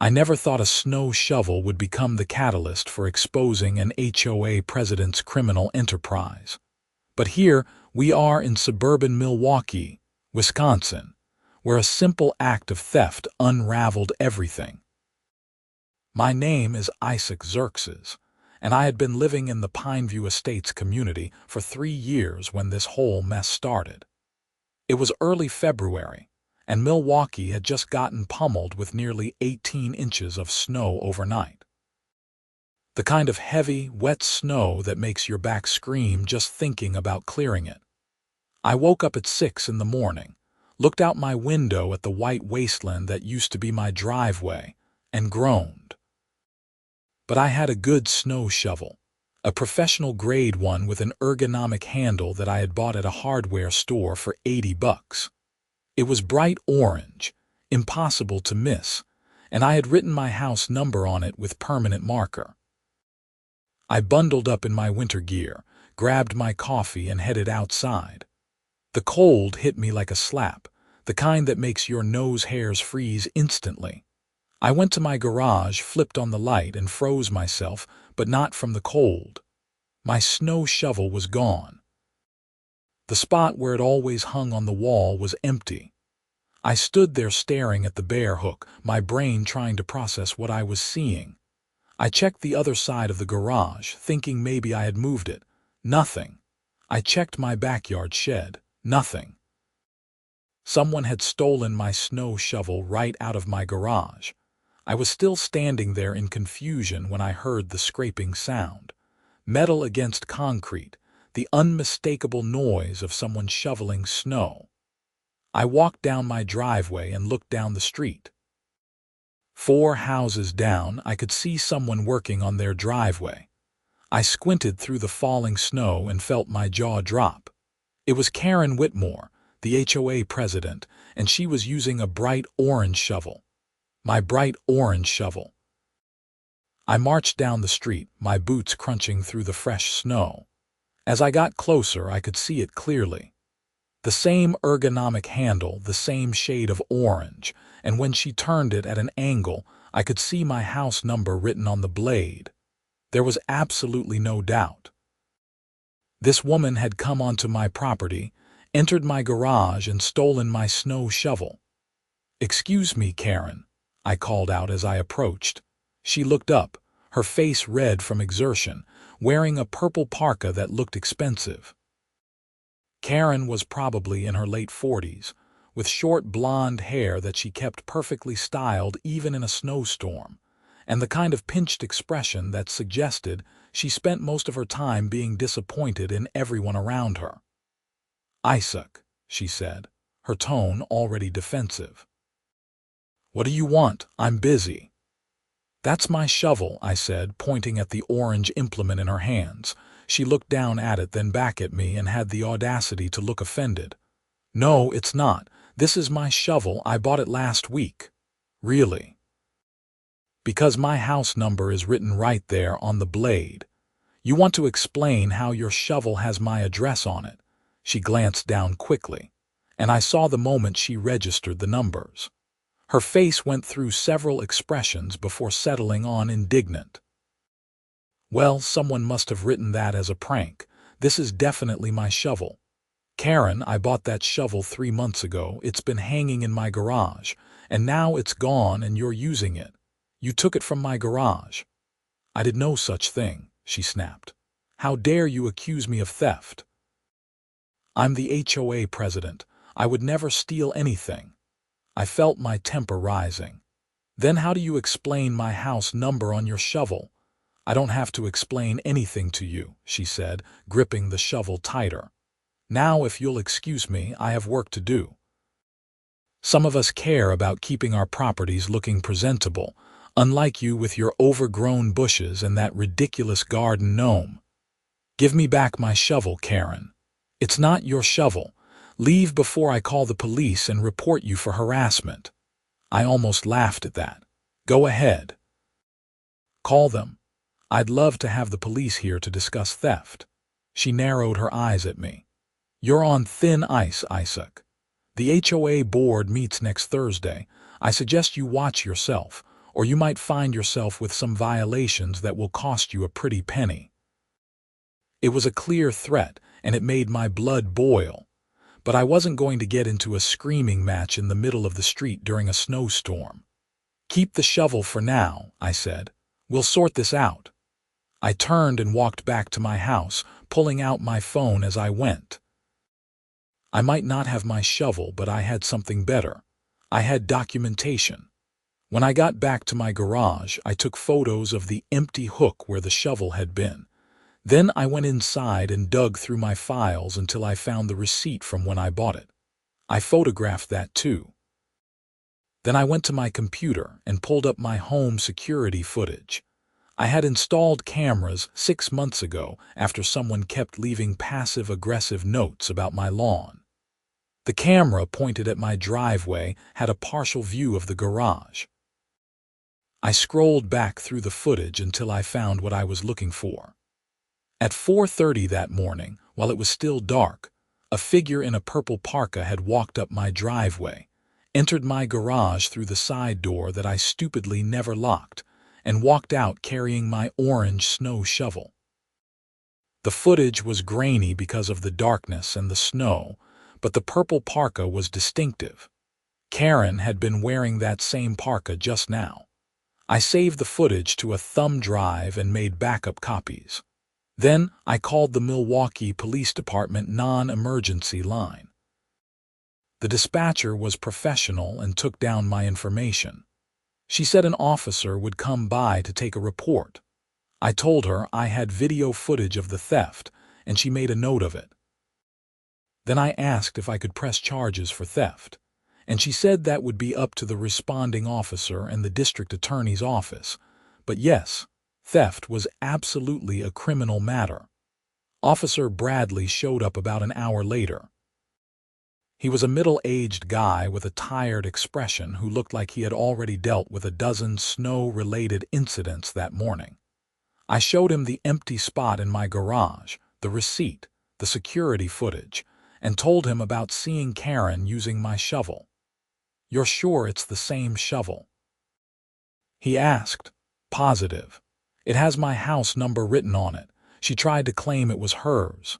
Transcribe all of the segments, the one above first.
I never thought a snow shovel would become the catalyst for exposing an HOA president's criminal enterprise. But here we are in suburban Milwaukee, Wisconsin, where a simple act of theft unraveled everything. My name is Xerxes, and I had been living in the Pineview Estates community for 3 years when this whole mess started. It was early February, and Milwaukee had just gotten pummeled with nearly 18 inches of snow overnight. The kind of heavy, wet snow that makes your back scream just thinking about clearing it. I woke up at 6 in the morning, looked out my window at the white wasteland that used to be my driveway, and groaned. But I had a good snow shovel, a professional-grade one with an ergonomic handle that I had bought at a hardware store for $80. It was bright orange, impossible to miss, and I had written my house number on it with permanent marker. I bundled up in my winter gear, grabbed my coffee, and headed outside. The cold hit me like a slap, the kind that makes your nose hairs freeze instantly. I went to my garage, flipped on the light, and froze myself, but not from the cold. My snow shovel was gone. The spot where it always hung on the wall was empty. I stood there staring at the bare hook, my brain trying to process what I was seeing. I checked the other side of the garage, thinking maybe I had moved it. Nothing. I checked my backyard shed. Nothing. Someone had stolen my snow shovel right out of my garage. I was still standing there in confusion when I heard the scraping sound. Metal against concrete, the unmistakable noise of someone shoveling snow. I walked down my driveway and looked down the street. 4 houses down, I could see someone working on their driveway. I squinted through the falling snow and felt my jaw drop. It was Karen Whitmore, the HOA president, and she was using a bright orange shovel. My bright orange shovel. I marched down the street, my boots crunching through the fresh snow. As I got closer, I could see it clearly. The same ergonomic handle, the same shade of orange, and when she turned it at an angle, I could see my house number written on the blade. There was absolutely no doubt. This woman had come onto my property, entered my garage, and stolen my snow shovel. "Excuse me, Karen," I called out as I approached. She looked up, her face red from exertion, wearing a purple parka that looked expensive. Karen was probably in her late 40s, with short blonde hair that she kept perfectly styled even in a snowstorm, and the kind of pinched expression that suggested she spent most of her time being disappointed in everyone around her. "Isaac," she said, her tone already defensive. "What do you want? I'm busy." "That's my shovel," I said, pointing at the orange implement in her hands. She looked down at it, then back at me, and had the audacity to look offended. "No, it's not. This is my shovel. I bought it last week." "Really?" "Because my house number is written right there on the blade. You want to explain how your shovel has my address on it?" She glanced down quickly, and I saw the moment she registered the numbers. Her face went through several expressions before settling on indignant. "Well, someone must have written that as a prank. This is definitely my shovel. Karen, I bought that shovel 3 months ago. It's been hanging in my garage, and now it's gone and you're using it. You took it from my garage." "I did no such thing," she snapped. "How dare you accuse me of theft?" "I'm the HOA president. I would never steal anything." I felt my temper rising. "Then how do you explain my house number on your shovel?" "I don't have to explain anything to you," she said, gripping the shovel tighter. "Now, if you'll excuse me, I have work to do." Some of us care about keeping our properties looking presentable, unlike you with your overgrown bushes and that ridiculous garden gnome. "Give me back my shovel, Karen." "It's not your shovel. Leave before I call the police and report you for harassment." I almost laughed at that. "Go ahead. Call them. I'd love to have the police here to discuss theft." She narrowed her eyes at me. "You're on thin ice, Isaac. The HOA board meets next Thursday. I suggest you watch yourself, or you might find yourself with some violations that will cost you a pretty penny." It was a clear threat, and it made my blood boil. But I wasn't going to get into a screaming match in the middle of the street during a snowstorm. "Keep the shovel for now," I said. "We'll sort this out." I turned and walked back to my house, pulling out my phone as I went. I might not have my shovel, but I had something better. I had documentation. When I got back to my garage, I took photos of the empty hook where the shovel had been. Then I went inside and dug through my files until I found the receipt from when I bought it. I photographed that too. Then I went to my computer and pulled up my home security footage. I had installed cameras 6 months ago after someone kept leaving passive-aggressive notes about my lawn. The camera pointed at my driveway had a partial view of the garage. I scrolled back through the footage until I found what I was looking for. At 4:30 that morning, while it was still dark, a figure in a purple parka had walked up my driveway, entered my garage through the side door that I stupidly never locked, and walked out carrying my orange snow shovel. The footage was grainy because of the darkness and the snow, but the purple parka was distinctive. Karen had been wearing that same parka just now. I saved the footage to a thumb drive and made backup copies. Then I called the Milwaukee Police Department non-emergency line. The dispatcher was professional and took down my information. She said an officer would come by to take a report. I told her I had video footage of the theft, and she made a note of it. Then I asked if I could press charges for theft, and she said that would be up to the responding officer and the district attorney's office. But yes, theft was absolutely a criminal matter. Officer Bradley showed up about an hour later. He was a middle-aged guy with a tired expression who looked like he had already dealt with a dozen snow-related incidents that morning. I showed him the empty spot in my garage, the receipt, the security footage, and told him about seeing Karen using my shovel. "You're sure it's the same shovel?" he asked. "Positive. It has my house number written on it. She tried to claim it was hers."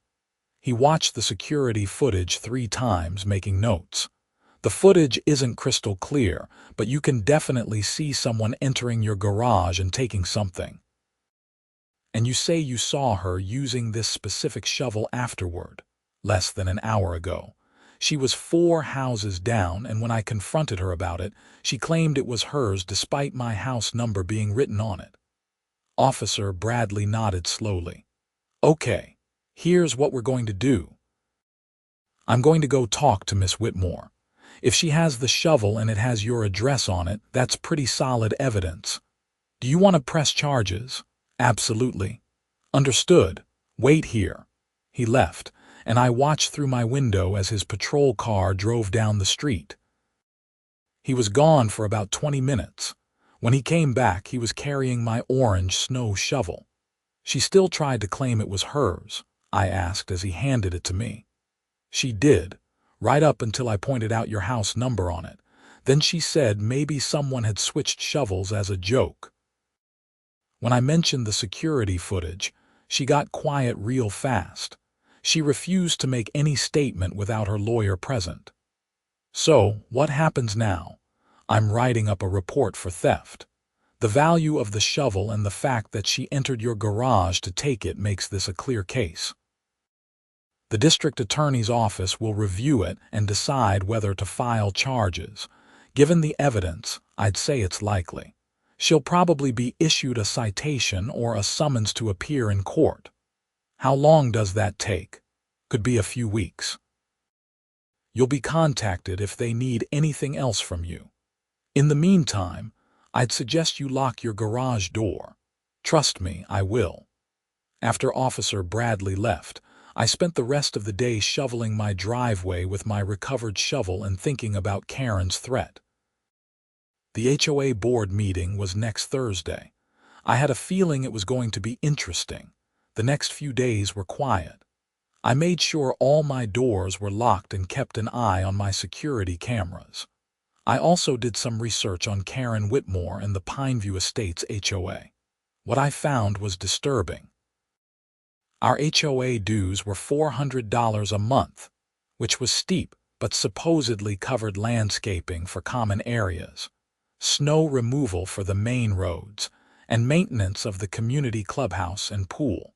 He watched the security footage 3 times, making notes. "The footage isn't crystal clear, but you can definitely see someone entering your garage and taking something. And you say you saw her using this specific shovel afterward, less than an hour ago. She was 4 houses down, and when I confronted her about it, she claimed it was hers despite my house number being written on it." Officer Bradley nodded slowly. "Okay, here's what we're going to do. I'm going to go talk to Miss Whitmore. If she has the shovel and it has your address on it, that's pretty solid evidence. Do you want to press charges?" "Absolutely." "Understood. Wait here." He left, and I watched through my window as his patrol car drove down the street. He was gone for about 20 minutes. When he came back, he was carrying my orange snow shovel. "She still tried to claim it was hers?" I asked as he handed it to me. "She did, right up until I pointed out your house number on it. Then she said maybe someone had switched shovels as a joke." When I mentioned the security footage, she got quiet real fast. She refused to make any statement without her lawyer present. "So, what happens now?" "I'm writing up a report for theft. The value of the shovel and the fact that she entered your garage to take it makes this a clear case. The district attorney's office will review it and decide whether to file charges. Given the evidence, I'd say it's likely. She'll probably be issued a citation or a summons to appear in court. How long does that take? Could be a few weeks. You'll be contacted if they need anything else from you. In the meantime, I'd suggest you lock your garage door. Trust me, I will." After Officer Bradley left, I spent the rest of the day shoveling my driveway with my recovered shovel and thinking about Karen's threat. The HOA board meeting was next Thursday. I had a feeling it was going to be interesting. The next few days were quiet. I made sure all my doors were locked and kept an eye on my security cameras. I also did some research on Karen Whitmore and the Pineview Estates HOA. What I found was disturbing. Our HOA dues were $400 a month, which was steep but supposedly covered landscaping for common areas, snow removal for the main roads, and maintenance of the community clubhouse and pool.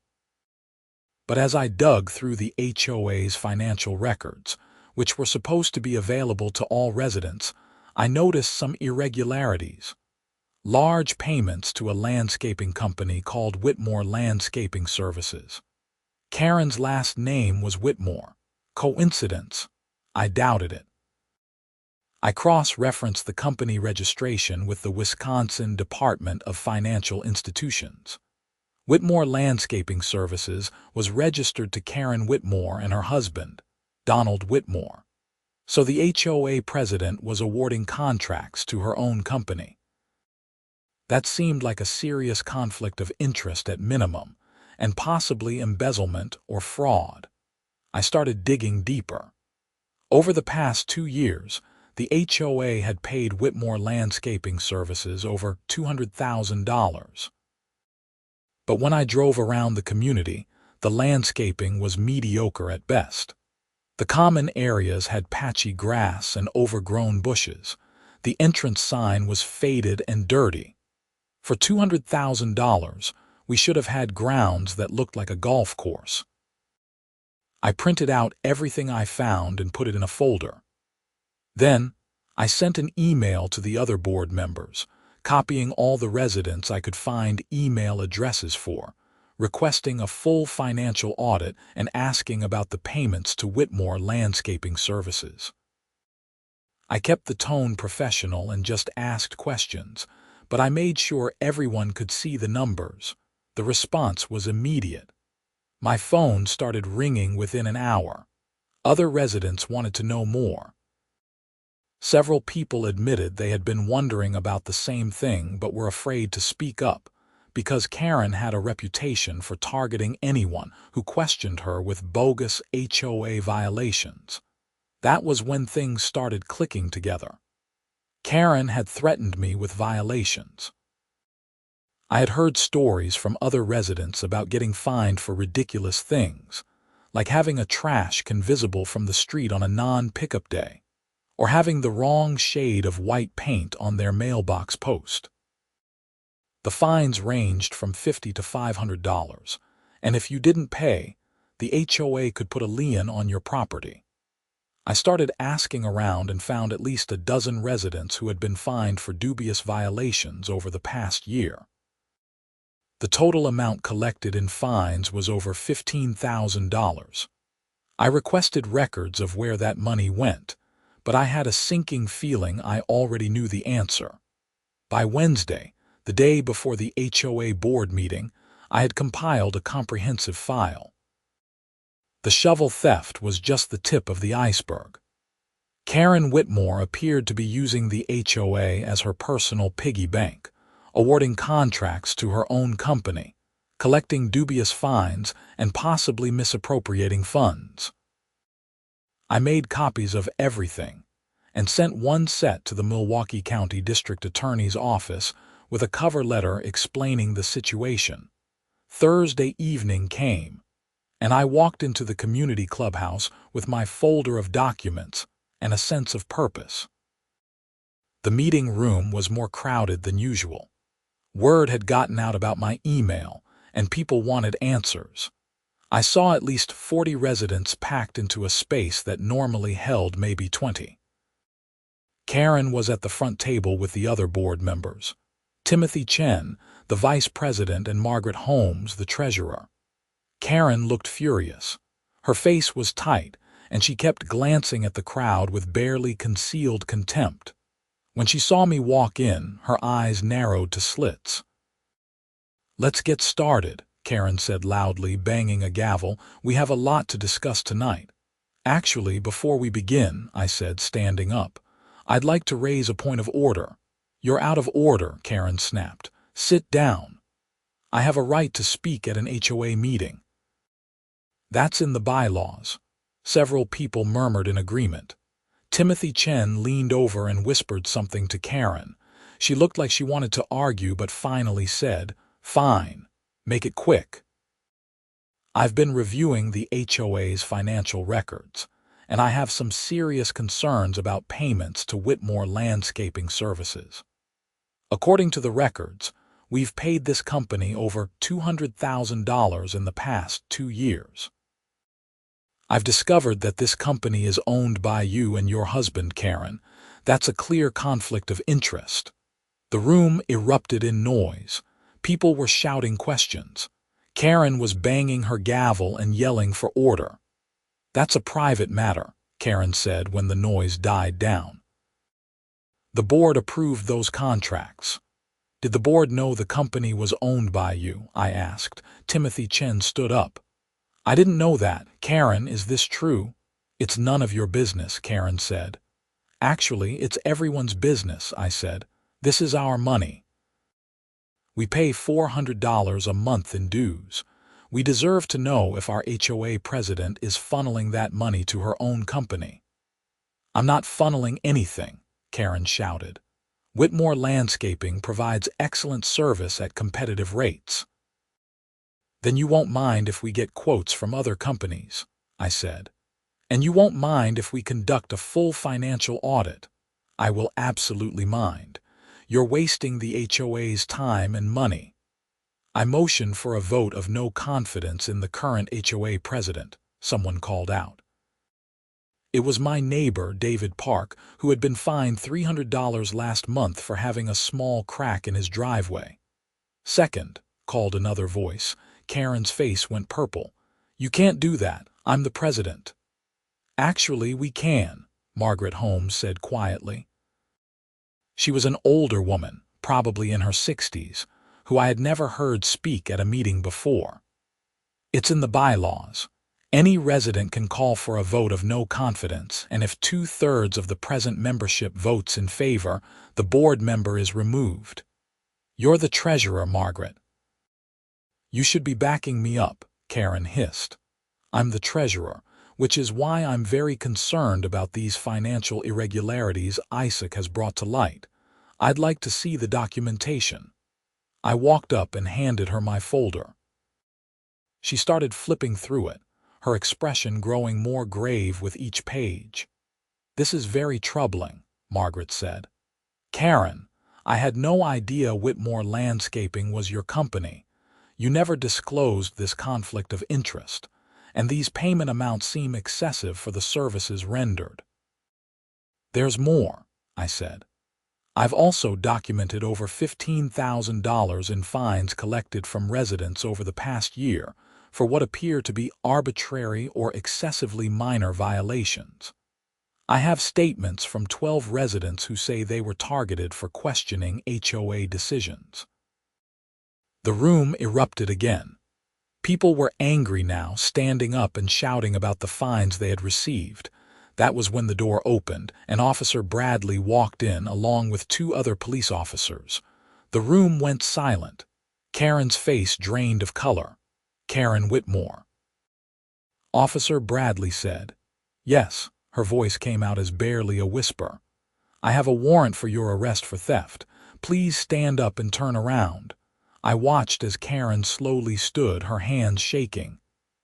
But as I dug through the HOA's financial records, which were supposed to be available to all residents, I noticed some irregularities. Large payments to a landscaping company called Whitmore Landscaping Services. Karen's last name was Whitmore. Coincidence? I doubted it. I cross-referenced the company registration with the Wisconsin Department of Financial Institutions. Whitmore Landscaping Services was registered to Karen Whitmore and her husband, Donald Whitmore. So the HOA president was awarding contracts to her own company. That seemed like a serious conflict of interest at minimum, and possibly embezzlement or fraud. I started digging deeper. Over the past 2 years, the HOA had paid Whitmore Landscaping Services over $200,000. But when I drove around the community, the landscaping was mediocre at best. The common areas had patchy grass and overgrown bushes. The entrance sign was faded and dirty. For $200,000, we should have had grounds that looked like a golf course. I printed out everything I found and put it in a folder. Then, I sent an email to the other board members, copying all the residents I could find email addresses for, requesting a full financial audit and asking about the payments to Whitmore Landscaping Services. I kept the tone professional and just asked questions, but I made sure everyone could see the numbers. The response was immediate. My phone started ringing within an hour. Other residents wanted to know more. Several people admitted they had been wondering about the same thing but were afraid to speak up, because Karen had a reputation for targeting anyone who questioned her with bogus HOA violations. That was when things started clicking together. Karen had threatened me with violations. I had heard stories from other residents about getting fined for ridiculous things, like having a trash can visible from the street on a non-pickup day, or having the wrong shade of white paint on their mailbox post. The fines ranged from $50 to $500, and if you didn't pay, the HOA could put a lien on your property. I started asking around and found at least a dozen residents who had been fined for dubious violations over the past year. The total amount collected in fines was over $15,000. I requested records of where that money went, but I had a sinking feeling I already knew the answer. By Wednesday, the day before the HOA board meeting, I had compiled a comprehensive file. The shovel theft was just the tip of the iceberg. Karen Whitmore appeared to be using the HOA as her personal piggy bank, awarding contracts to her own company, collecting dubious fines, and possibly misappropriating funds. I made copies of everything and sent one set to the Milwaukee County District Attorney's office with a cover letter explaining the situation. Thursday evening came, and I walked into the community clubhouse with my folder of documents and a sense of purpose. The meeting room was more crowded than usual. Word had gotten out about my email, and people wanted answers. I saw at least 40 residents packed into a space that normally held maybe 20. Karen was at the front table with the other board members. Timothy Chen, the vice president, and Margaret Holmes, the treasurer. Karen looked furious. Her face was tight, and she kept glancing at the crowd with barely concealed contempt. When she saw me walk in, her eyes narrowed to slits. "Let's get started," Karen said loudly, banging a gavel. "We have a lot to discuss tonight." "Actually, before we begin," I said, standing up, "I'd like to raise a point of order." "You're out of order," Karen snapped. "Sit down. I have a right to speak at an HOA meeting." "That's in the bylaws." Several people murmured in agreement. Timothy Chen leaned over and whispered something to Karen. She looked like she wanted to argue but finally said, "Fine. Make it quick." "I've been reviewing the HOA's financial records, and I have some serious concerns about payments to Whitmore Landscaping Services. According to the records, we've paid this company over $200,000 in the past 2 years. I've discovered that this company is owned by you and your husband, Karen. That's a clear conflict of interest." The room erupted in noise. People were shouting questions. Karen was banging her gavel and yelling for order. "That's a private matter," Karen said when the noise died down. "The board approved those contracts." "Did the board know the company was owned by you?" I asked. Timothy Chen stood up. "I didn't know that. Karen, is this true?" "It's none of your business," Karen said. "Actually, it's everyone's business," I said. "This is our money. We pay $400 a month in dues. We deserve to know if our HOA president is funneling that money to her own company." "I'm not funneling anything," Karen shouted. "Whitmore Landscaping provides excellent service at competitive rates." "Then you won't mind if we get quotes from other companies," I said. "And you won't mind if we conduct a full financial audit." "I will absolutely mind. You're wasting the HOA's time and money." I motioned for a vote of no confidence in the current HOA president, someone called out. It was my neighbor, David Park, who had been fined $300 last month for having a small crack in his driveway. "Second," called another voice. Karen's face went purple. "You can't do that. I'm the president." "Actually, we can," Margaret Holmes said quietly. She was an older woman, probably in her 60s, who I had never heard speak at a meeting before. "It's in the bylaws. Any resident can call for a vote of no confidence, and if 2/3 of the present membership votes in favor, the board member is removed. You're the treasurer, Margaret." "You should be backing me up," Karen hissed. "I'm the treasurer, which is why I'm very concerned about these financial irregularities Isaac has brought to light. I'd like to see the documentation." I walked up and handed her my folder. She started flipping through it, her expression growing more grave with each page. "This is very troubling," Margaret said. "Karen, I had no idea Whitmore Landscaping was your company. You never disclosed this conflict of interest, and these payment amounts seem excessive for the services rendered." "There's more," I said. "I've also documented over $15,000 in fines collected from residents over the past year for what appear to be arbitrary or excessively minor violations. I have statements from 12 residents who say they were targeted for questioning HOA decisions." The room erupted again. People were angry now, standing up and shouting about the fines they had received. That was when the door opened, and Officer Bradley walked in along with 2 other police officers. The room went silent. Karen's face drained of color. "Karen Whitmore." Officer Bradley said. "Yes," her voice came out as barely a whisper. "I have a warrant for your arrest for theft. Please stand up and turn around." I watched as Karen slowly stood, her hands shaking.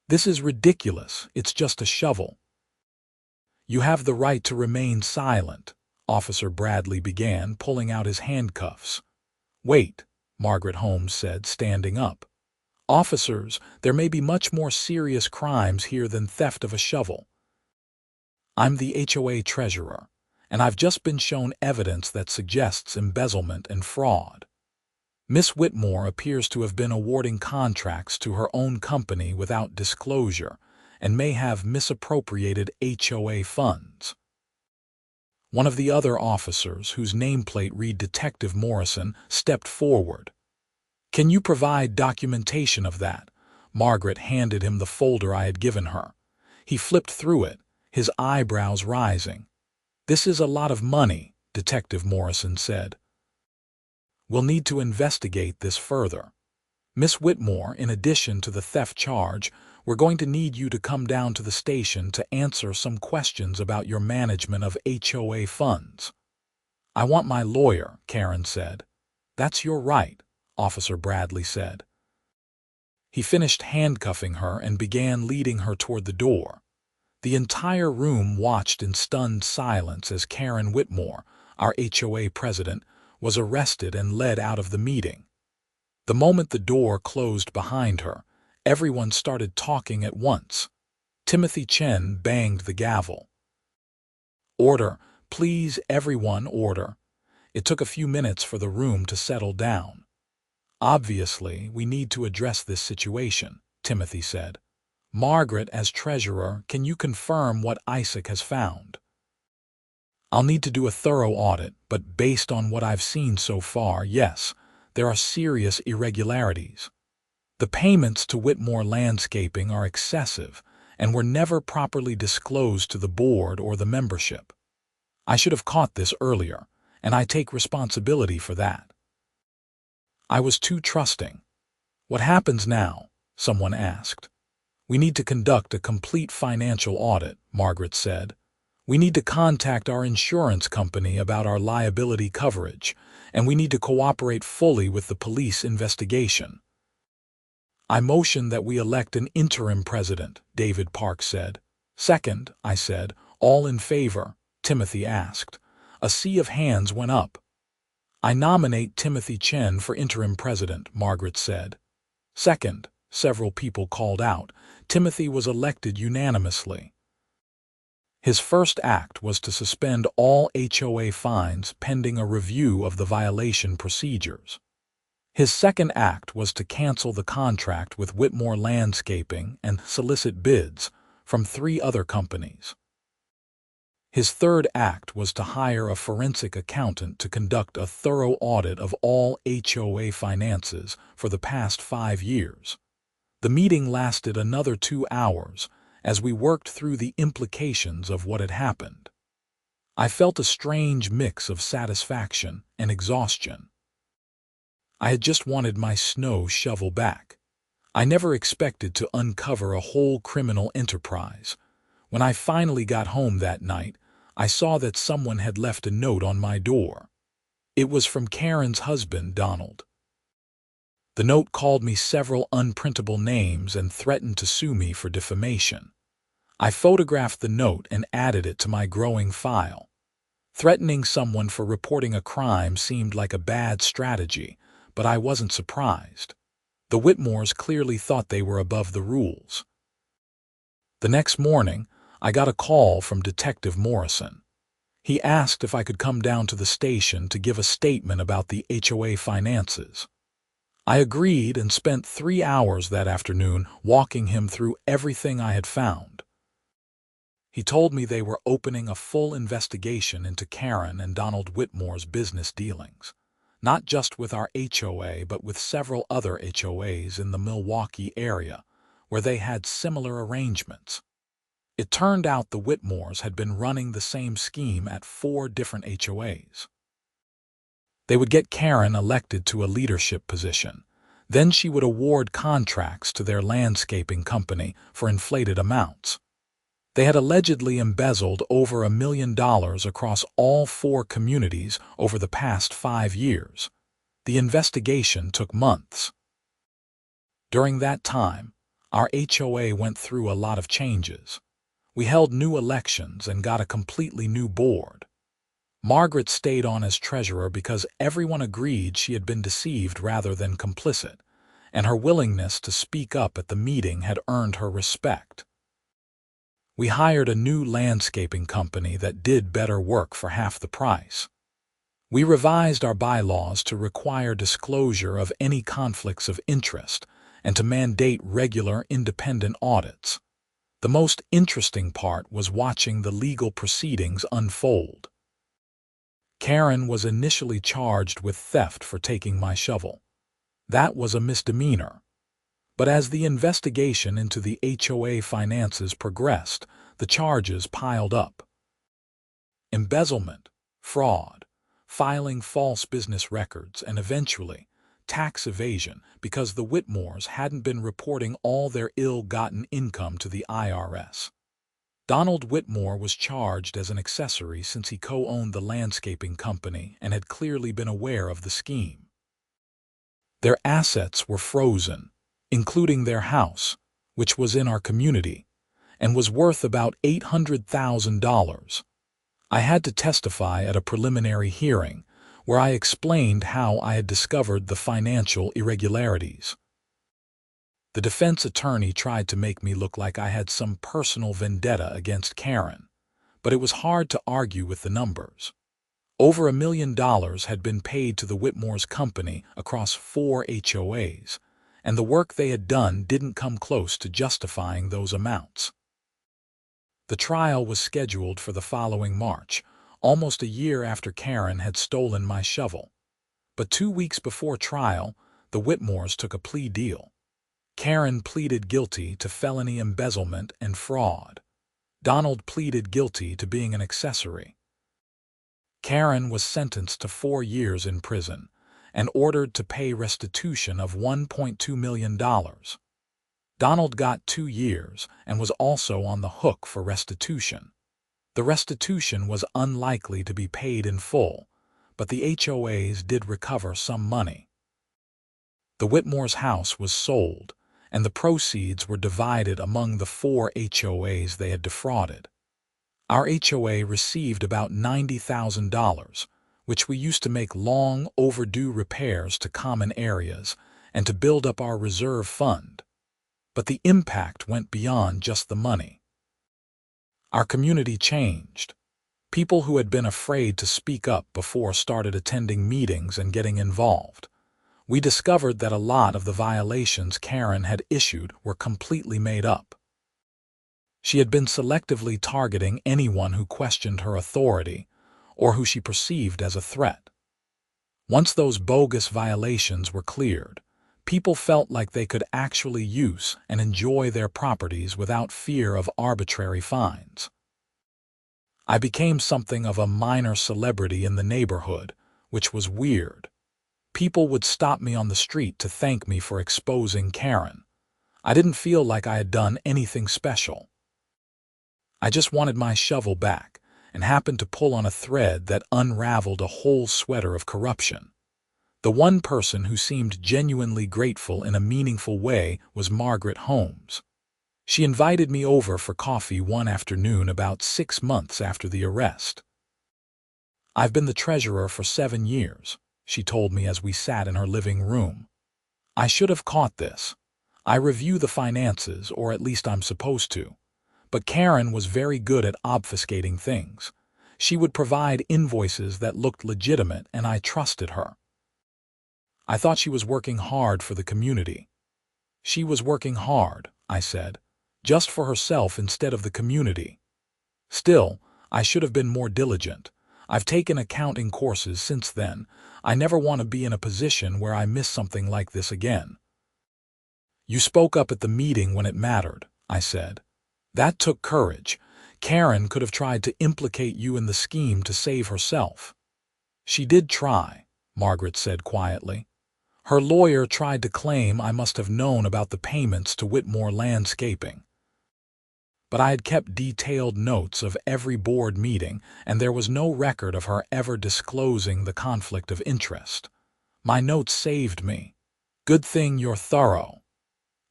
"This is ridiculous. It's just a shovel." "You have the right to remain silent," Officer Bradley began, pulling out his handcuffs. "Wait," Margaret Holmes said, standing up. "Officers, there may be much more serious crimes here than theft of a shovel. I'm the HOA treasurer, and I've just been shown evidence that suggests embezzlement and fraud. Miss Whitmore appears to have been awarding contracts to her own company without disclosure and may have misappropriated HOA funds." One of the other officers, whose nameplate read Detective Morrison, stepped forward. "Can you provide documentation of that?" Margaret handed him the folder I had given her. He flipped through it, his eyebrows rising. "This is a lot of money," Detective Morrison said. "We'll need to investigate this further. Miss Whitmore, in addition to the theft charge, We're going to need you to come down to the station to answer some questions about your management of HOA funds." "I want my lawyer," Karen said. "That's your right," Officer Bradley said. He finished handcuffing her and began leading her toward the door. The entire room watched in stunned silence as Karen Whitmore, our HOA president, was arrested and led out of the meeting. The moment the door closed behind her, everyone started talking at once. Timothy Chen banged the gavel. "Order, please, everyone, order." It took a few minutes for the room to settle down. "Obviously, we need to address this situation," Timothy said. "Margaret, as treasurer, can you confirm what Isaac has found?" "I'll need to do a thorough audit, but based on what I've seen so far, yes, there are serious irregularities. The payments to Whitmore Landscaping are excessive and were never properly disclosed to the board or the membership. I should have caught this earlier, and I take responsibility for that. I was too trusting." "What happens now?" someone asked. "We need to conduct a complete financial audit," Margaret said. "We need to contact our insurance company about our liability coverage, and we need to cooperate fully with the police investigation." "I motion that we elect an interim president," David Park said. "Second," I said. "All in favor?" Timothy asked. A sea of hands went up. "I nominate Timothy Chen for interim president," Margaret said. "Second," several people called out. Timothy was elected unanimously. His first act was to suspend all HOA fines pending a review of the violation procedures. His second act was to cancel the contract with Whitmore Landscaping and solicit bids from 3 other companies. His third act was to hire a forensic accountant to conduct a thorough audit of all HOA finances for the past 5 years. The meeting lasted another 2 hours as we worked through the implications of what had happened. I felt a strange mix of satisfaction and exhaustion. I had just wanted my snow shovel back. I never expected to uncover a whole criminal enterprise. When I finally got home that night, I saw that someone had left a note on my door. It was from Karen's husband, Donald. The note called me several unprintable names and threatened to sue me for defamation. I photographed the note and added it to my growing file. Threatening someone for reporting a crime seemed like a bad strategy, but I wasn't surprised. The Whitmores clearly thought they were above the rules. The next morning, I got a call from Detective Morrison. He asked if I could come down to the station to give a statement about the HOA finances. I agreed and spent 3 hours that afternoon walking him through everything I had found. He told me they were opening a full investigation into Karen and Donald Whitmore's business dealings, not just with our HOA but with several other HOAs in the Milwaukee area where they had similar arrangements. It turned out the Whitmores had been running the same scheme at 4 different HOAs. They would get Karen elected to a leadership position. Then she would award contracts to their landscaping company for inflated amounts. They had allegedly embezzled over $1 million across all 4 communities over the past 5 years. The investigation took months. During that time, our HOA went through a lot of changes. We held new elections and got a completely new board. Margaret stayed on as treasurer because everyone agreed she had been deceived rather than complicit, and her willingness to speak up at the meeting had earned her respect. We hired a new landscaping company that did better work for half the price. We revised our bylaws to require disclosure of any conflicts of interest and to mandate regular independent audits. The most interesting part was watching the legal proceedings unfold. Karen was initially charged with theft for taking my shovel. That was a misdemeanor. But as the investigation into the HOA finances progressed, the charges piled up. Embezzlement, fraud, filing false business records, and eventually, tax evasion, because the Whitmores hadn't been reporting all their ill-gotten income to the IRS. Donald Whitmore was charged as an accessory since he co-owned the landscaping company and had clearly been aware of the scheme. Their assets were frozen, including their house, which was in our community, and was worth about $800,000. I had to testify at a preliminary hearing, where I explained how I had discovered the financial irregularities. The defense attorney tried to make me look like I had some personal vendetta against Karen, but it was hard to argue with the numbers. Over $1 million had been paid to the Whitmore's company across 4 HOAs, and the work they had done didn't come close to justifying those amounts. The trial was scheduled for the following March, almost a year after Karen had stolen my shovel. But 2 weeks before trial, the Whitmores took a plea deal. Karen pleaded guilty to felony embezzlement and fraud. Donald pleaded guilty to being an accessory. Karen was sentenced to 4 years in prison and ordered to pay restitution of $1.2 million. Donald got 2 years and was also on the hook for restitution. The restitution was unlikely to be paid in full, but the HOAs did recover some money. The Whitmore's house was sold, and the proceeds were divided among the 4 HOAs they had defrauded. Our HOA received about $90,000, which we used to make long overdue repairs to common areas and to build up our reserve fund. But the impact went beyond just the money. Our community changed. People who had been afraid to speak up before started attending meetings and getting involved. We discovered that a lot of the violations Karen had issued were completely made up. She had been selectively targeting anyone who questioned her authority or who she perceived as a threat. Once those bogus violations were cleared, people felt like they could actually use and enjoy their properties without fear of arbitrary fines. I became something of a minor celebrity in the neighborhood, which was weird. People would stop me on the street to thank me for exposing Karen. I didn't feel like I had done anything special. I just wanted my shovel back and happened to pull on a thread that unraveled a whole sweater of corruption. The one person who seemed genuinely grateful in a meaningful way was Margaret Holmes. She invited me over for coffee one afternoon about 6 months after the arrest. "I've been the treasurer for 7 years," she told me as we sat in her living room. "I should have caught this. I review the finances, or at least I'm supposed to. But Karen was very good at obfuscating things. She would provide invoices that looked legitimate, and I trusted her. I thought she was working hard for the community." "She was working hard," I said, "just for herself instead of the community. Still, I should have been more diligent. I've taken accounting courses since then. I never want to be in a position where I miss something like this again." "You spoke up at the meeting when it mattered," I said. "That took courage. Karen could have tried to implicate you in the scheme to save herself." "She did try," Margaret said quietly. "Her lawyer tried to claim I must have known about the payments to Whitmore Landscaping. But I had kept detailed notes of every board meeting, and there was no record of her ever disclosing the conflict of interest. My notes saved me." "Good thing you're thorough."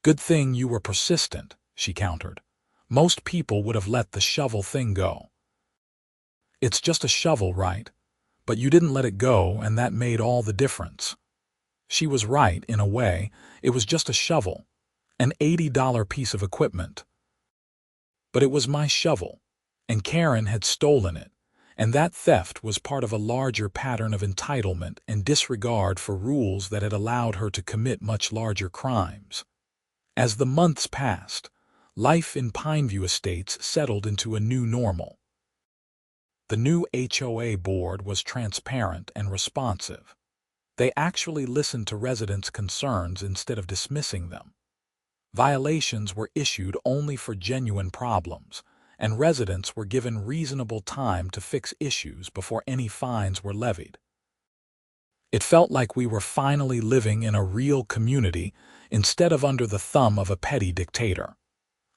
"Good thing you were persistent," she countered. "Most people would have let the shovel thing go." "It's just a shovel, right? But you didn't let it go, and that made all the difference." She was right, in a way. It was just a shovel, an $80 piece of equipment. But it was my shovel, and Karen had stolen it, and that theft was part of a larger pattern of entitlement and disregard for rules that had allowed her to commit much larger crimes. As the months passed, life in Pineview Estates settled into a new normal. The new HOA board was transparent and responsive. They actually listened to residents' concerns instead of dismissing them. Violations were issued only for genuine problems, and residents were given reasonable time to fix issues before any fines were levied. It felt like we were finally living in a real community instead of under the thumb of a petty dictator.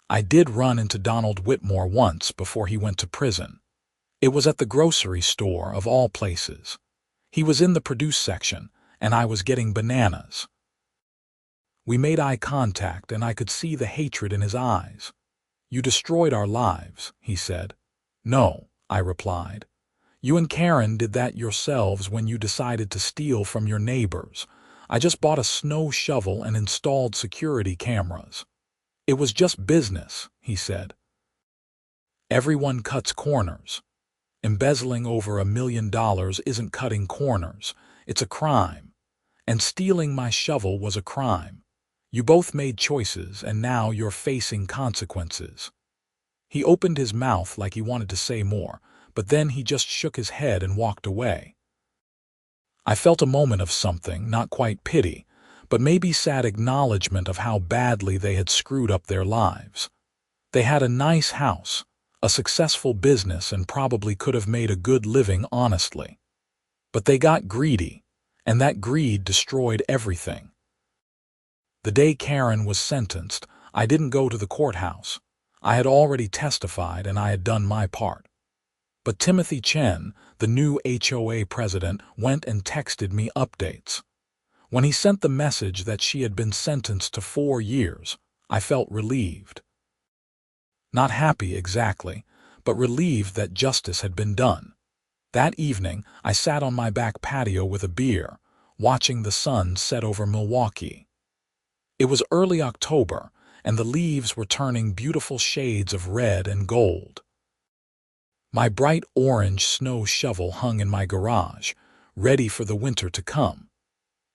I did run into Donald Whitmore once before he went to prison. It was at the grocery store, of all places. He was in the produce section, and I was getting bananas. We made eye contact, and I could see the hatred in his eyes. "You destroyed our lives," he said. "No," I replied. "You and Karen did that yourselves when you decided to steal from your neighbors. I just bought a snow shovel and installed security cameras." "It was just business," he said. "Everyone cuts corners. Embezzling over $1 million isn't cutting corners. It's a crime. And stealing my shovel was a crime. You both made choices, and now you're facing consequences." He opened his mouth like he wanted to say more, but then he just shook his head and walked away. I felt a moment of something, not quite pity, but maybe sad acknowledgement of how badly they had screwed up their lives. They had a nice house, a successful business, and probably could have made a good living honestly. But they got greedy, and that greed destroyed everything. The day Karen was sentenced, I didn't go to the courthouse. I had already testified, and I had done my part. But Timothy Chen, the new HOA president, went and texted me updates. When he sent the message that she had been sentenced to 4 years, I felt relieved. Not happy exactly, but relieved that justice had been done. That evening, I sat on my back patio with a beer, watching the sun set over Milwaukee. It was early October, and the leaves were turning beautiful shades of red and gold. My bright orange snow shovel hung in my garage, ready for the winter to come.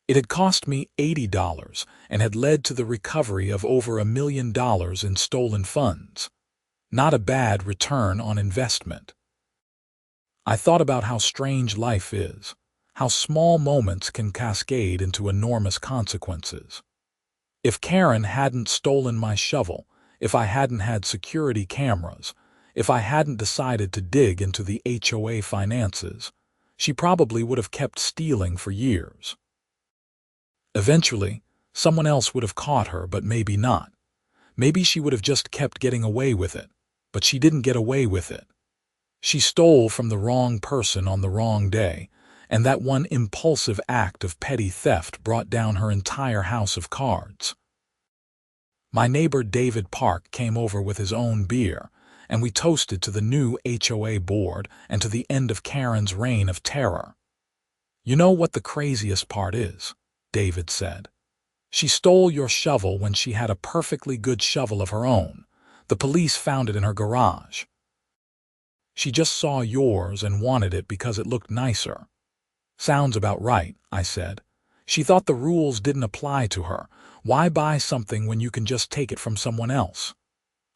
It had cost me $80 and had led to the recovery of over $1 million in stolen funds. Not a bad return on investment. I thought about how strange life is, how small moments can cascade into enormous consequences. If Karen hadn't stolen my shovel, if I hadn't had security cameras, if I hadn't decided to dig into the HOA finances, she probably would have kept stealing for years. Eventually, someone else would have caught her, but maybe not. Maybe she would have just kept getting away with it, but she didn't get away with it. She stole from the wrong person on the wrong day, and that one impulsive act of petty theft brought down her entire house of cards. My neighbor David Park came over with his own beer, and we toasted to the new HOA board and to the end of Karen's reign of terror. "You know what the craziest part is?" David said. "She stole your shovel when she had a perfectly good shovel of her own. The police found it in her garage. She just saw yours and wanted it because it looked nicer." "Sounds about right," I said. "She thought the rules didn't apply to her. Why buy something when you can just take it from someone else?"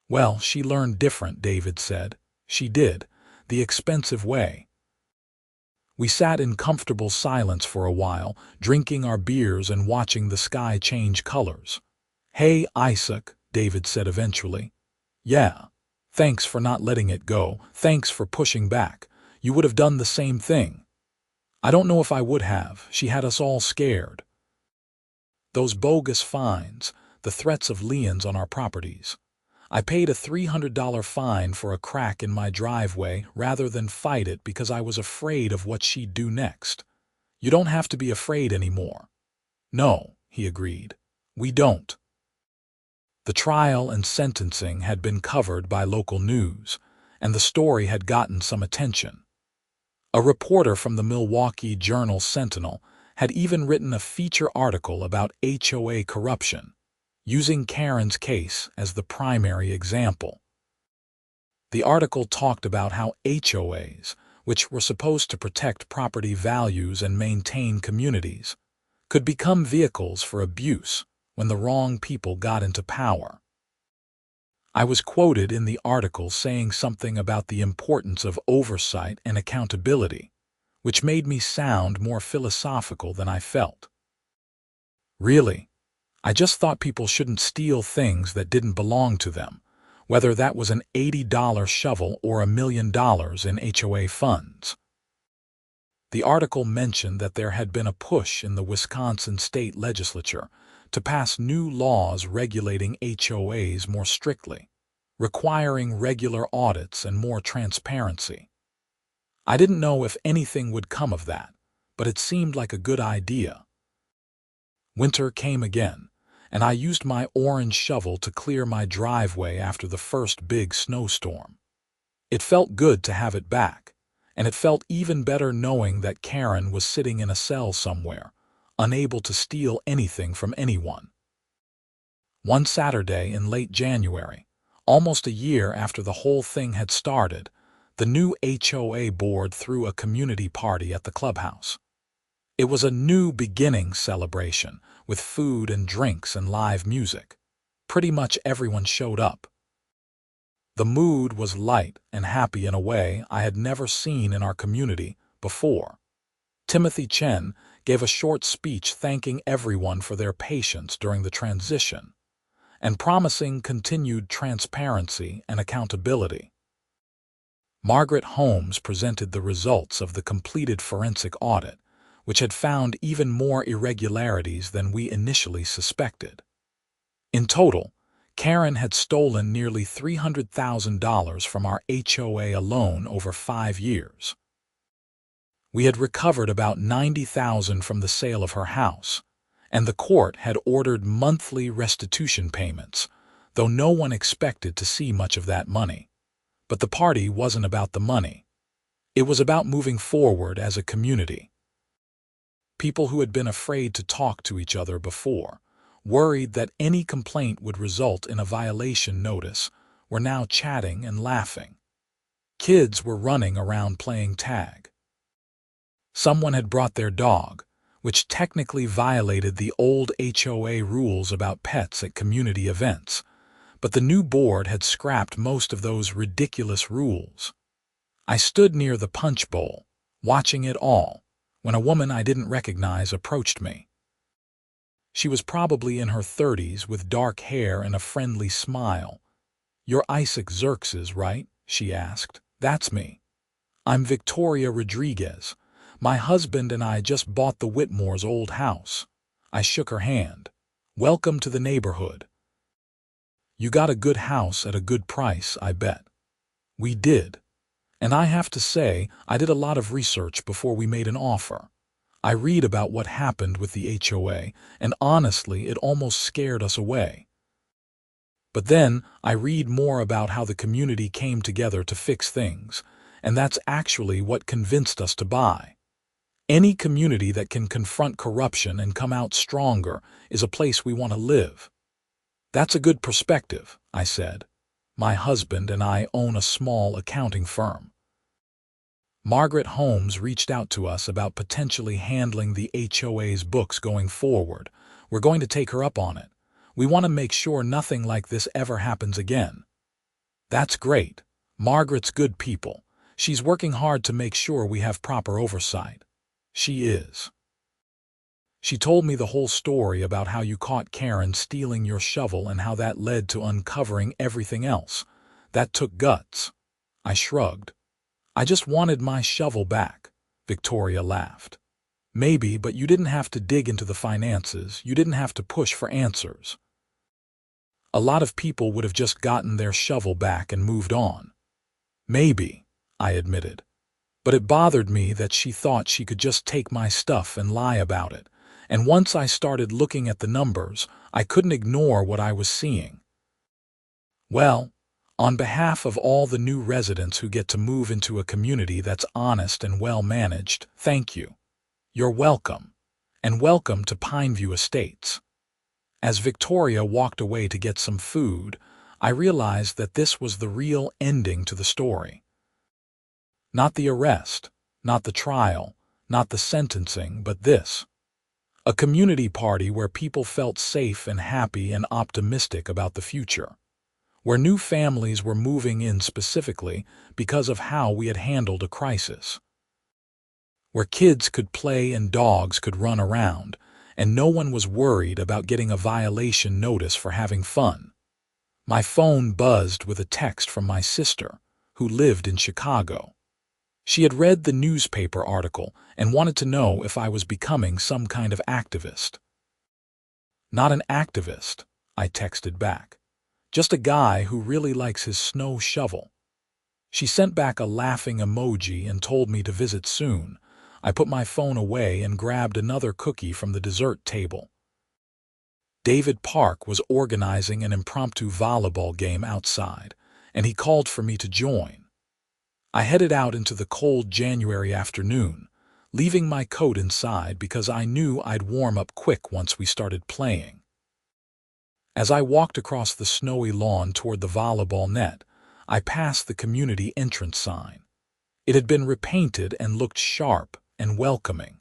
"Well, she learned different," David said. "She did. The expensive way." We sat in comfortable silence for a while, drinking our beers and watching the sky change colors. "Hey, Isaac," David said eventually. "Yeah. Thanks for not letting it go. Thanks for pushing back. You would have done the same thing." "I don't know if I would have. She had us all scared. Those bogus fines, the threats of liens on our properties. I paid a $300 fine for a crack in my driveway rather than fight it because I was afraid of what she'd do next." "You don't have to be afraid anymore." "No," he agreed. "We don't." The trial and sentencing had been covered by local news, and the story had gotten some attention. A reporter from the Milwaukee Journal-Sentinel had even written a feature article about HOA corruption, using Karen's case as the primary example. The article talked about how HOAs, which were supposed to protect property values and maintain communities, could become vehicles for abuse when the wrong people got into power. I was quoted in the article saying something about the importance of oversight and accountability, which made me sound more philosophical than I felt. Really, I just thought people shouldn't steal things that didn't belong to them, whether that was an $80 shovel or $1 million in HOA funds. The article mentioned that there had been a push in the Wisconsin state legislature to pass new laws regulating HOAs more strictly, requiring regular audits and more transparency. I didn't know if anything would come of that, but it seemed like a good idea. Winter came again, and I used my orange shovel to clear my driveway after the first big snowstorm. It felt good to have it back, and it felt even better knowing that Karen was sitting in a cell somewhere, unable to steal anything from anyone. One Saturday in late January, almost a year after the whole thing had started, the new HOA board threw a community party at the clubhouse. It was a new beginning celebration with food and drinks and live music. Pretty much everyone showed up. The mood was light and happy in a way I had never seen in our community before. Timothy Chen gave a short speech thanking everyone for their patience during the transition and promising continued transparency and accountability. Margaret Holmes presented the results of the completed forensic audit, which had found even more irregularities than we initially suspected. In total, Karen had stolen nearly $300,000 from our HOA alone over 5 years. We had recovered about $90,000 from the sale of her house, and the court had ordered monthly restitution payments, though no one expected to see much of that money. But the party wasn't about the money. It was about moving forward as a community. People who had been afraid to talk to each other before, worried that any complaint would result in a violation notice, were now chatting and laughing. Kids were running around playing tag. Someone had brought their dog, which technically violated the old HOA rules about pets at community events, but the new board had scrapped most of those ridiculous rules. I stood near the punch bowl, watching it all, when a woman I didn't recognize approached me. She was probably in her 30s with dark hair and a friendly smile. "You're Isaac Xerxes, right?" she asked. "That's me. I'm Victoria Rodriguez. My husband and I just bought the Whitmore's old house." I shook her hand. "Welcome to the neighborhood." "You got a good house at a good price, I bet." We did. And I have to say, I did a lot of research before we made an offer. I read about what happened with the HOA, and honestly, it almost scared us away. But then I read more about how the community came together to fix things, and that's actually what convinced us to buy. Any community that can confront corruption and come out stronger is a place we want to live. "That's a good perspective," I said. "My husband and I own a small accounting firm." Margaret Holmes reached out to us about potentially handling the HOA's books going forward. We're going to take her up on it. We want to make sure nothing like this ever happens again. "That's great. Margaret's good people. She's working hard to make sure we have proper oversight." She is. She told me the whole story about how you caught Karen stealing your shovel and how that led to uncovering everything else. That took guts. I shrugged. "I just wanted my shovel back," Victoria laughed. "Maybe, but you didn't have to dig into the finances. You didn't have to push for answers. A lot of people would have just gotten their shovel back and moved on." "Maybe," I admitted. But it bothered me that she thought she could just take my stuff and lie about it. And once I started looking at the numbers, I couldn't ignore what I was seeing. "Well, on behalf of all the new residents who get to move into a community that's honest and well-managed, thank you. You're welcome. And welcome to Pineview Estates." As Victoria walked away to get some food, I realized that this was the real ending to the story. Not the arrest, not the trial, not the sentencing, but this. A community party where people felt safe and happy and optimistic about the future. Where new families were moving in specifically because of how we had handled a crisis. Where kids could play and dogs could run around, and no one was worried about getting a violation notice for having fun. My phone buzzed with a text from my sister, who lived in Chicago. She had read the newspaper article and wanted to know if I was becoming some kind of activist. "Not an activist," I texted back. "Just a guy who really likes his snow shovel." She sent back a laughing emoji and told me to visit soon. I put my phone away and grabbed another cookie from the dessert table. David Park was organizing an impromptu volleyball game outside, and he called for me to join. I headed out into the cold January afternoon, leaving my coat inside because I knew I'd warm up quick once we started playing. As I walked across the snowy lawn toward the volleyball net, I passed the community entrance sign. It had been repainted and looked sharp and welcoming.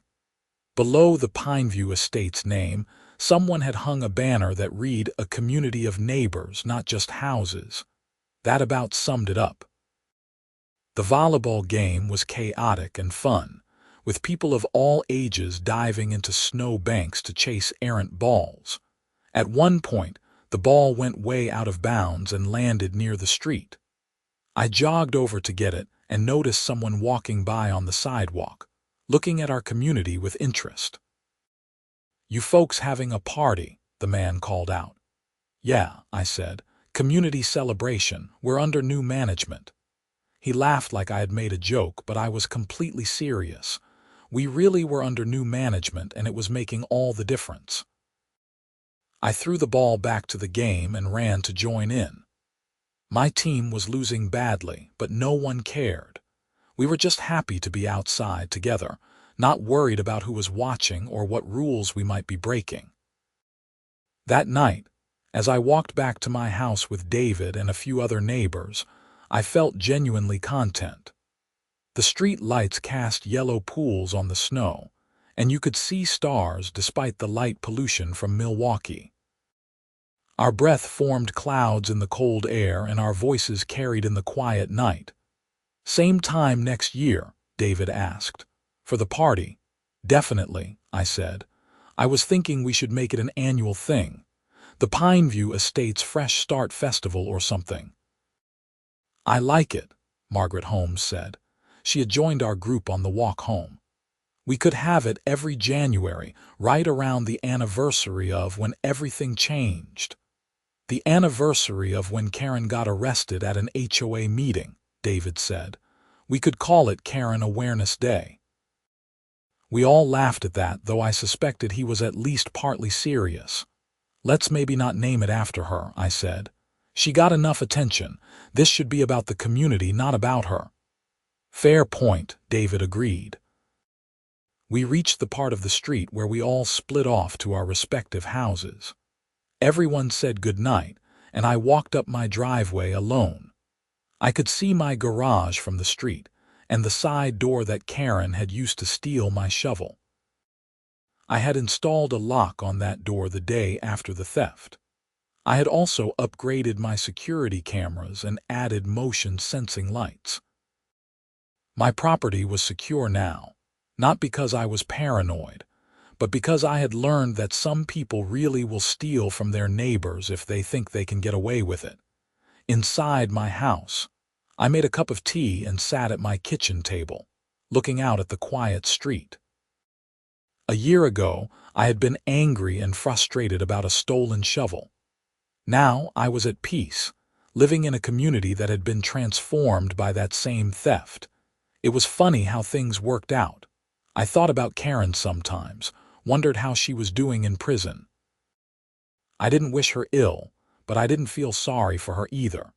Below the Pineview Estate's name, someone had hung a banner that read, "A community of neighbors, not just houses." That about summed it up. The volleyball game was chaotic and fun, with people of all ages diving into snow banks to chase errant balls. At one point, the ball went way out of bounds and landed near the street. I jogged over to get it and noticed someone walking by on the sidewalk, looking at our community with interest. "You folks having a party?" the man called out. "Yeah," I said. "Community celebration. We're under new management." He laughed like I had made a joke, but I was completely serious. We really were under new management, and it was making all the difference. I threw the ball back to the game and ran to join in. My team was losing badly, but no one cared. We were just happy to be outside together, not worried about who was watching or what rules we might be breaking. That night, as I walked back to my house with David and a few other neighbors, I felt genuinely content. The street lights cast yellow pools on the snow, and you could see stars despite the light pollution from Milwaukee. Our breath formed clouds in the cold air, and our voices carried in the quiet night. "Same time next year?" David asked. "For the party?" "Definitely," I said. "I was thinking we should make it an annual thing. The Pineview Estate's Fresh Start Festival or something." "I like it," Margaret Holmes said. She had joined our group on the walk home. "We could have it every January, right around the anniversary of when everything changed." "The anniversary of when Karen got arrested at an HOA meeting," David said. "We could call it Karen Awareness Day." We all laughed at that, though I suspected he was at least partly serious. "Let's maybe not name it after her," I said. "She got enough attention. This should be about the community, not about her." "Fair point," David agreed. We reached the part of the street where we all split off to our respective houses. Everyone said goodnight, and I walked up my driveway alone. I could see my garage from the street, and the side door that Karen had used to steal my shovel. I had installed a lock on that door the day after the theft. I had also upgraded my security cameras and added motion-sensing lights. My property was secure now, not because I was paranoid, but because I had learned that some people really will steal from their neighbors if they think they can get away with it. Inside my house, I made a cup of tea and sat at my kitchen table, looking out at the quiet street. A year ago, I had been angry and frustrated about a stolen shovel. Now I was at peace, living in a community that had been transformed by that same theft. It was funny how things worked out. I thought about Karen sometimes, wondered how she was doing in prison. I didn't wish her ill, but I didn't feel sorry for her either.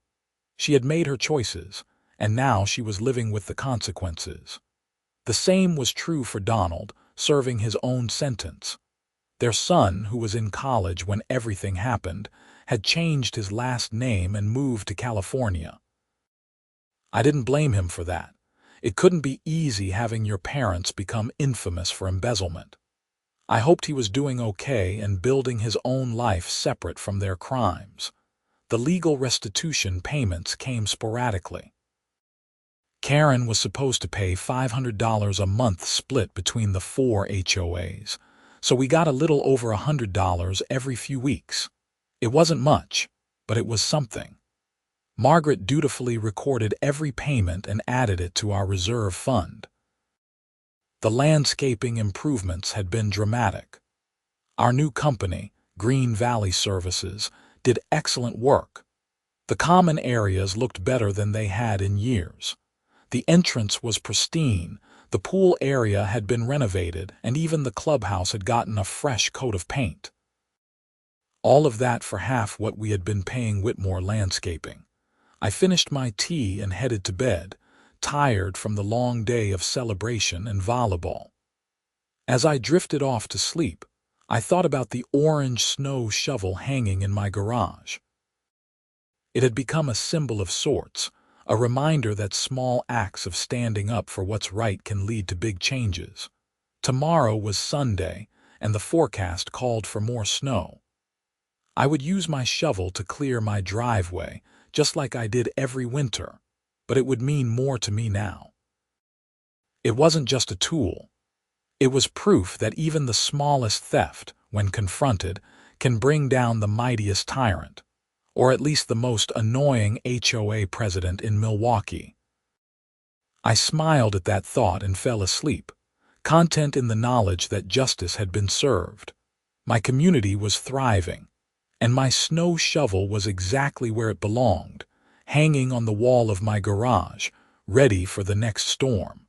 She had made her choices, and now she was living with the consequences. The same was true for Donald, serving his own sentence. Their son, who was in college when everything happened, had changed his last name and moved to California. I didn't blame him for that. It couldn't be easy having your parents become infamous for embezzlement. I hoped he was doing okay and building his own life separate from their crimes. The legal restitution payments came sporadically. Karen was supposed to pay $500 a month split between the 4 HOAs, so we got a little over $100 every few weeks. It wasn't much, but it was something. Margaret dutifully recorded every payment and added it to our reserve fund. The landscaping improvements had been dramatic. Our new company, Green Valley Services, did excellent work. The common areas looked better than they had in years. The entrance was pristine, the pool area had been renovated, and even the clubhouse had gotten a fresh coat of paint. All of that for half what we had been paying Whitmore Landscaping. I finished my tea and headed to bed, tired from the long day of celebration and volleyball. As I drifted off to sleep, I thought about the orange snow shovel hanging in my garage. It had become a symbol of sorts, a reminder that small acts of standing up for what's right can lead to big changes. Tomorrow was Sunday, and the forecast called for more snow. I would use my shovel to clear my driveway, just like I did every winter, but it would mean more to me now. It wasn't just a tool. It was proof that even the smallest theft, when confronted, can bring down the mightiest tyrant, or at least the most annoying HOA president in Milwaukee. I smiled at that thought and fell asleep, content in the knowledge that justice had been served. My community was thriving, and my snow shovel was exactly where it belonged, hanging on the wall of my garage, ready for the next storm.